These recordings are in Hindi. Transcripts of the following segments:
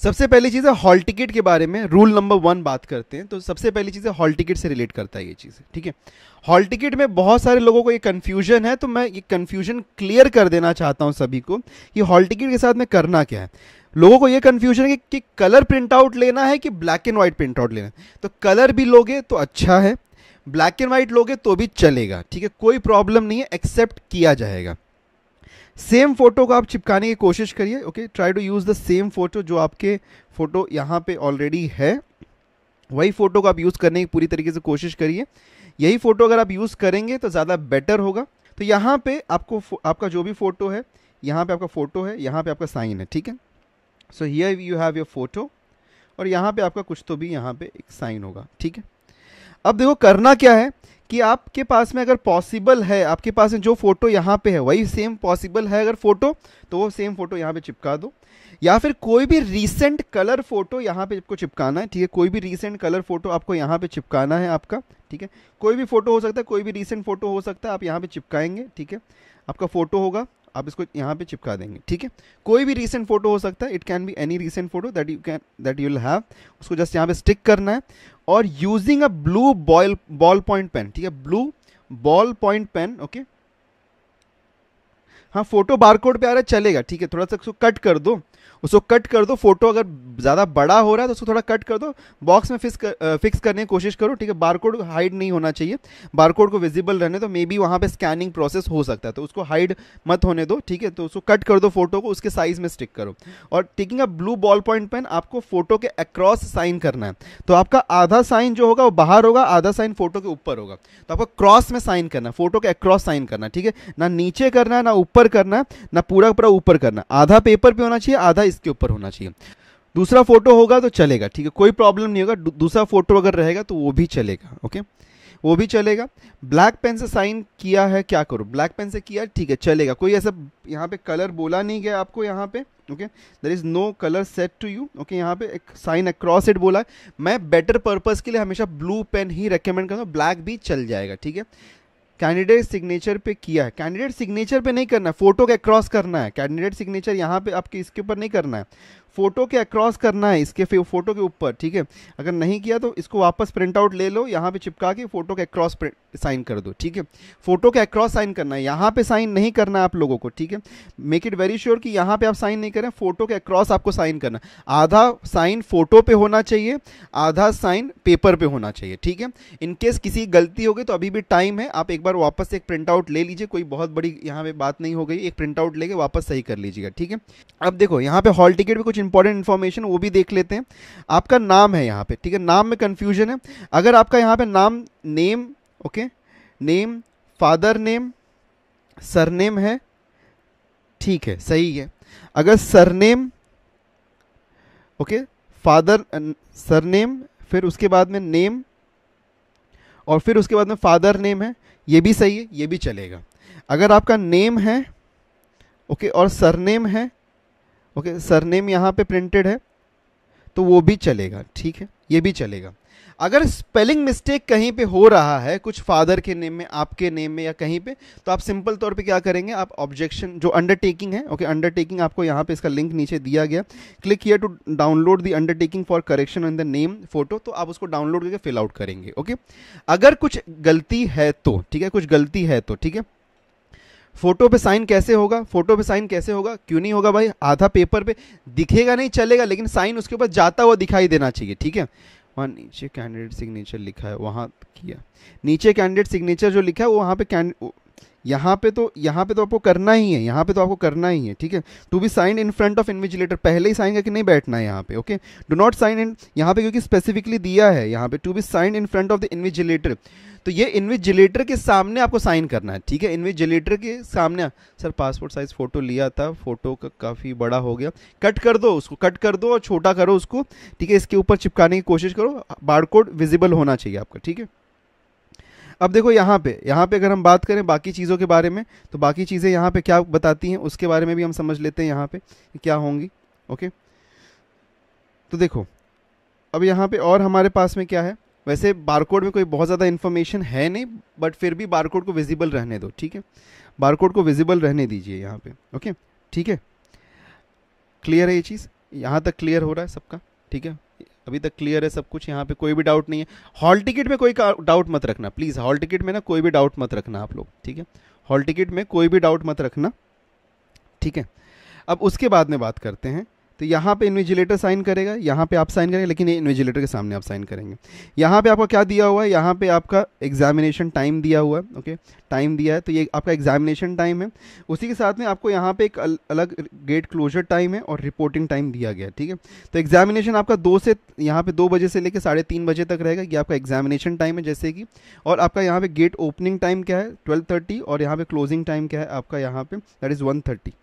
सबसे पहली चीज़ है हॉल टिकट के बारे में, रूल नंबर 1 बात करते हैं। तो सबसे पहली चीज़ है हॉल टिकट से रिलेट करता है ये चीज़, ठीक है। हॉल टिकट में बहुत सारे लोगों को ये कन्फ्यूजन है, तो मैं ये कन्फ्यूजन क्लियर कर देना चाहता हूँ सभी को कि हॉल टिकट के साथ में करना क्या है। लोगों को ये कन्फ्यूजन है कि कलर प्रिंट आउट लेना है कि black and white print out लेना है। तो कलर भी लोगे तो अच्छा है, ब्लैक एंड व्हाइट लोगे तो भी चलेगा, ठीक है, कोई प्रॉब्लम नहीं है, एक्सेप्ट किया जाएगा। सेम फोटो को आप चिपकाने की कोशिश करिए, okay, try to use the same photo जो आपके फोटो यहाँ पे ऑलरेडी है, वही फोटो को आप यूज करने की पूरी तरीके से कोशिश करिए। यही फोटो अगर आप यूज करेंगे तो ज़्यादा बेटर होगा। तो यहाँ पे आपको आपका जो भी फोटो है, यहाँ पे आपका फोटो है, यहाँ पे आपका साइन है, ठीक है। So here you have your photo और यहाँ पे आपका कुछ तो भी यहाँ पे एक साइन होगा, ठीक है। अब देखो करना क्या है कि आपके पास में अगर पॉसिबल है, आपके पास में जो फोटो यहाँ पे है वही सेम पॉसिबल है अगर फोटो, तो वो सेम फोटो यहाँ पे चिपका दो, या फिर कोई भी रीसेंट कलर फोटो यहाँ पे आपको चिपकाना है, ठीक है। कोई भी रीसेंट कलर फोटो आपको यहाँ पे चिपकाना है आपका, ठीक है। कोई भी फोटो हो सकता है, कोई भी रीसेंट फोटो हो सकता है, आप यहाँ पे चिपकाएंगे, ठीक है। आपका फोटो होगा, आप इसको यहाँ पे चिपका देंगे, ठीक है। कोई भी रीसेंट फोटो हो सकता है, it can be any recent photo that you will have, उसको जस्ट यहाँ पे स्टिक करना है और using a blue ball point pen, ठीक है, blue ball point pen, okay. हाँ, फोटो बारकोड पे आ रहा है चलेगा, ठीक है, थोड़ा सा उसको कट कर दो, उसको कट कर दो। फोटो अगर ज़्यादा बड़ा हो रहा है तो उसको थोड़ा कट कर दो, बॉक्स में फिक्स करने की कोशिश करो, ठीक है। बारकोड हाइड नहीं होना चाहिए, बारकोड को विजिबल रहने दो, मे बी वहाँ पे स्कैनिंग प्रोसेस हो सकता है, तो उसको हाइड मत होने दो, ठीक है। तो उसको कट कर दो, फोटो को उसके साइज में स्टिक करो और taking a blue ball point pen आपको फोटो के अक्रॉस साइन करना है। तो आपका आधा साइन जो होगा वो बाहर होगा, आधा साइन फोटो के ऊपर होगा, तो आपको क्रॉस में साइन करना है, फोटो के अक्रॉस साइन करना है, ठीक है। ना नीचे करना है, ना ऊपर करना है, ना पूरा पूरा ऊपर करना है, आधा पेपर पे होना चाहिए, आधा इसके ऊपर होना चाहिए। दूसरा फोटो होगा तो चलेगा, ठीक है, कोई प्रॉब्लम नहीं होगा। दूसरा फोटो अगर रहेगा तो वो भी चलेगा, ओके, वो भी चलेगा। ब्लैक पेन से साइन किया है, क्या करो, ब्लैक पेन से किया, ठीक है, चलेगा। कोई ऐसा यहाँ पे कलर बोला नहीं गया आपको यहाँ पे, okay, there is no colour set to you, okay. यहाँ पे एक साइन अक्रॉस इट बोला है, मैं बेटर पर्पस के लिए हमेशा ब्लू पेन ही रेकमेंड करता हूँ, ब्लैक भी चल जाएगा, ठीक है। कैंडिडेट सिग्नेचर पे किया है, कैंडिडेट सिग्नेचर पे नहीं करना है, फोटो के अक्रॉस करना है। कैंडिडेट सिग्नेचर यहाँ पे आपके इसके ऊपर नहीं करना है, फोटो के अक्रॉस करना है, इसके फोटो के ऊपर, ठीक है। अगर नहीं किया तो इसको वापस प्रिंट आउट ले लो, यहाँ पे चिपका के फोटो के अक्रॉस साइन कर दो, ठीक है। फोटो के अक्रॉस साइन करना है, यहाँ पे साइन नहीं करना है आप लोगों को, ठीक है। मेक इट वेरी श्योर कि यहाँ पे आप साइन नहीं करें, फोटो के अक्रॉस आपको साइन करना है। आधा साइन फोटो पे होना चाहिए, आधा साइन पेपर पे होना चाहिए, ठीक है। इनकेस किसी गलती हो गई तो अभी भी टाइम है, आप एक बार वापस एक प्रिंट आउट ले लीजिए, कोई बहुत बड़ी यहाँ पे बात नहीं हो गई, एक प्रिंट आउट लेके वापस सही कर लीजिएगा, ठीक है। अब देखो यहाँ पे हॉल टिकट में कुछ इंपॉर्टेंट इन्फॉर्मेशन वो भी देख लेते हैं। आपका नाम है यहाँ पे, ठीक है, नाम में कंफ्यूजन है। अगर आपका यहाँ पे नाम name, okay, name, father name, surname है, ठीक है, सही है। अगर सरनेम, ओके, फादर सरनेम, फिर उसके बाद में नेम और फिर उसके बाद में फादर नेम है, ये भी सही है, ये भी चलेगा। अगर आपका नेम है, ओके, और सरनेम है, ओके, सरनेम यहाँ पे प्रिंटेड है, तो वो भी चलेगा, ठीक है, ये भी चलेगा। अगर स्पेलिंग मिस्टेक कहीं पे हो रहा है, कुछ फादर के नेम में, आपके नेम में या कहीं पे, तो आप सिंपल तौर पे क्या करेंगे, आप ऑब्जेक्शन जो अंडरटेकिंग है, ओके, अंडरटेकिंग आपको यहाँ पे इसका लिंक नीचे दिया गया, click here to download the undertaking for correction in the name photo, तो आप उसको डाउनलोड करके फिल आउट करेंगे, ओके। अगर कुछ गलती है तो, ठीक है, कुछ गलती है तो, ठीक है। फोटो पे साइन कैसे होगा, फोटो पे साइन कैसे होगा, क्यों नहीं होगा भाई, आधा पेपर पे दिखेगा नहीं चलेगा, लेकिन साइन उसके ऊपर जाता हुआ दिखाई देना चाहिए, ठीक है। वहाँ नीचे कैंडिडेट सिग्नेचर लिखा है, वहाँ किया, नीचे कैंडिडेट सिग्नेचर जो लिखा है वो वहाँ पे यहाँ पे तो आपको करना ही है, यहाँ पे तो आपको करना ही है, ठीक है। To be sign in front of invigilator, पहले ही साइन करके नहीं बैठना है यहाँ पे, okay. Do not sign in, यहाँ पे क्योंकि स्पेसिफिकली दिया है यहाँ पे to be sign in front of the invigilator, तो ये इन्विजिलेटर के सामने आपको साइन करना है, ठीक है, इन्विजिलेटर के सामने। सर पासपोर्ट साइज फोटो लिया था, फोटो का काफ़ी बड़ा हो गया, कट कर दो उसको, कट कर दो और छोटा करो उसको, ठीक है। इसके ऊपर चिपकाने की कोशिश करो, बारकोड विजिबल होना चाहिए आपका, ठीक है। अब देखो यहाँ पे अगर हम बात करें बाकी चीज़ों के बारे में, तो बाकी चीज़ें यहाँ पे क्या बताती हैं उसके बारे में भी हम समझ लेते हैं यहाँ पे क्या होंगी, ओके। तो देखो अब यहाँ पे और हमारे पास में क्या है, वैसे बारकोड में कोई बहुत ज़्यादा इन्फॉर्मेशन है नहीं, बट फिर भी बारकोड को विजिबल रहने दो, ठीक है, बारकोड को विजिबल रहने दीजिए यहाँ पे, ओके, ठीक है, क्लियर है ये चीज़। यहाँ तक क्लियर हो रहा है सबका? ठीक है, अभी तक क्लियर है सब कुछ, यहाँ पे कोई भी डाउट नहीं है। हॉल टिकट में कोई डाउट मत रखना प्लीज़, हॉल टिकट में ना कोई भी डाउट मत रखना आप लोग, ठीक है? हॉल टिकट में कोई भी डाउट मत रखना, ठीक है? अब उसके बाद में बात करते हैं। तो यहाँ पे इन्विजिलेटर साइन करेगा, यहाँ पे आप साइन करेंगे, लेकिन ये इन्विजिलेटर के सामने आप साइन करेंगे। यहाँ पे आपका क्या दिया हुआ है, यहाँ पे आपका एग्जामिनेशन टाइम दिया हुआ है, ओके, टाइम दिया है, तो ये आपका एग्जामिनेशन टाइम है। उसी के साथ में आपको यहाँ पे एक अलग गेट क्लोजर टाइम है और रिपोर्टिंग टाइम दिया गया है, ठीक है? तो एग्जामिनेशन आपका 2 से यहाँ पे 2 बजे से लेकर 3:30 बजे तक रहेगा, ये आपका एग्जामिनेशन टाइम है जैसे कि। और आपका यहाँ पे गेट ओपनिंग टाइम क्या है, 12:30, और यहाँ पे क्लोजिंग टाइम क्या है आपका यहाँ पे, दैट इज़ 1:30।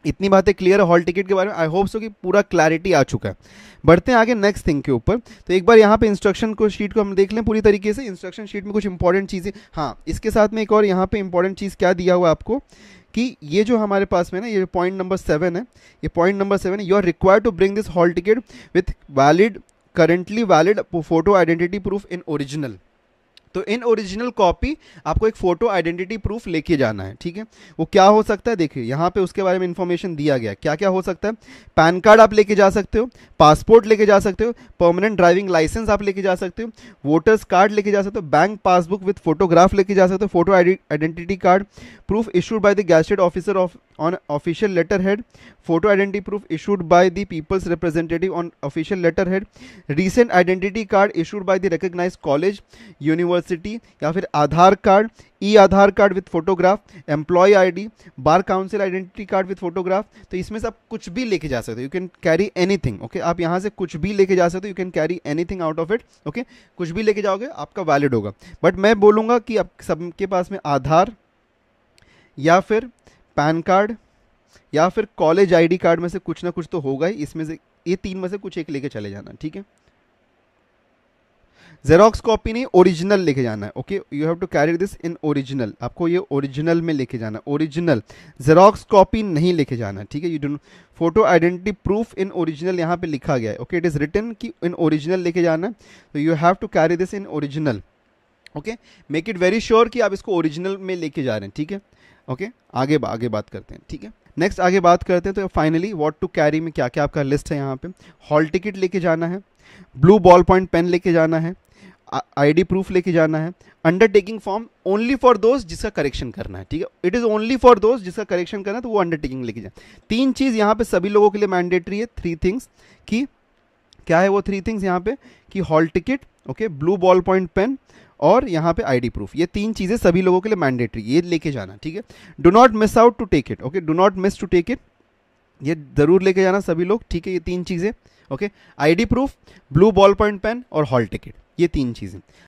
इतनी बातें क्लियर है हॉल टिकट के बारे में। आई होप सो कि पूरा क्लैरिटी आ चुका है। बढ़ते हैं आगे नेक्स्ट थिंग के ऊपर। तो एक बार यहाँ पे इंस्ट्रक्शन को शीट को हम देख लें पूरी तरीके से। इंस्ट्रक्शन शीट में कुछ इंपॉर्टेंट चीज़ें, हाँ इसके साथ में एक और यहाँ पे इंपॉर्टेंट चीज़ क्या दिया हुआ है आपको, कि ये जो हमारे पास में ना, ये पॉइंट नंबर 7 है, ये पॉइंट नंबर 7 है, you are required to bring this hall ticket with valid, currently valid photo identity proof in original. तो इन ओरिजिनल कॉपी आपको एक फोटो आइडेंटिटी प्रूफ लेके जाना है, ठीक है? वो क्या हो सकता है, देखिए यहाँ पे उसके बारे में इंफॉर्मेशन दिया गया है, क्या क्या हो सकता है। पैन कार्ड आप लेके जा सकते हो, पासपोर्ट लेके जा सकते हो, परमानेंट ड्राइविंग लाइसेंस आप लेके जा सकते हो, वोटर्स कार्ड लेके जा सकते हो, बैंक पासबुक विद फोटोग्राफ लेके जा सकते हो, photo identity card, proof issued by the gazetted officer of on official letter head, photo identity proof issued by the people's representative on official letter head, recent identity card issued by the recognised college, university, या फिर Aadhaar card, e Aadhaar card with photograph, employ ID, bar council identity card with photograph. तो इसमें से आप कुछ भी लेके जा सकते हो, you can carry anything, okay? आप यहाँ से कुछ भी लेके जा सकते हो, you can carry anything out of it, okay? कुछ भी लेके जाओगे आपका वैलिड होगा। बट मैं बोलूँगा कि आप सबके पास में आधार या फिर पैन कार्ड या फिर कॉलेज आईडी कार्ड में से कुछ ना कुछ तो होगा ही, इसमें से ये 3 में से कुछ एक लेके चले जाना, ठीक है? जेरोक्स कॉपी नहीं, ओरिजिनल लेके जाना है, okay? You have to carry this in original, आपको ये ओरिजिनल में लेके जाना है, ओरिजिनल, जेरोक्स कॉपी नहीं लेके जाना है, ठीक है? You don't, photo identity proof in original यहाँ पे लिखा गया है, ओके? इट इज रिटन कि इन ओरिजिनल लेके जाना है, तो you have to carry this in original, okay? Make it very sure कि आप इसको ओरिजिनल में लेके जा रहे हैं, ठीक है? ओके, आगे बात करते हैं, ठीक है? नेक्स्ट आगे बात करते हैं। तो फाइनली व्हाट टू कैरी में क्या क्या आपका लिस्ट है यहाँ पे। हॉल टिकट लेके जाना है, ब्लू बॉल पॉइंट पेन लेके जाना है, आईडी प्रूफ लेके जाना है, अंडरटेकिंग फॉर्म ओनली फॉर दोस्त जिसका करेक्शन करना है, ठीक है? इट इज ओनली फॉर दोस्त जिसका करेक्शन करना है, तो वो अंडरटेकिंग लेके जाए। 3 चीज़ यहाँ पे सभी लोगों के लिए मैंडेटरी है, 3 थिंग्स की क्या है वो 3 थिंग्स यहाँ पे, कि hall ticket, okay, blue ball point pen और यहाँ पे आईडी प्रूफ, ये 3 चीज़ें सभी लोगों के लिए मैंडेटरी, ये लेके जाना, ठीक है? Do not miss out to take it, okay? Do not miss to take it, ये जरूर लेके जाना सभी लोग, ठीक है? ये 3 चीज़ें, okay? ID proof, blue ball point pen और हॉल टिकट, ये 3 चीज़ें।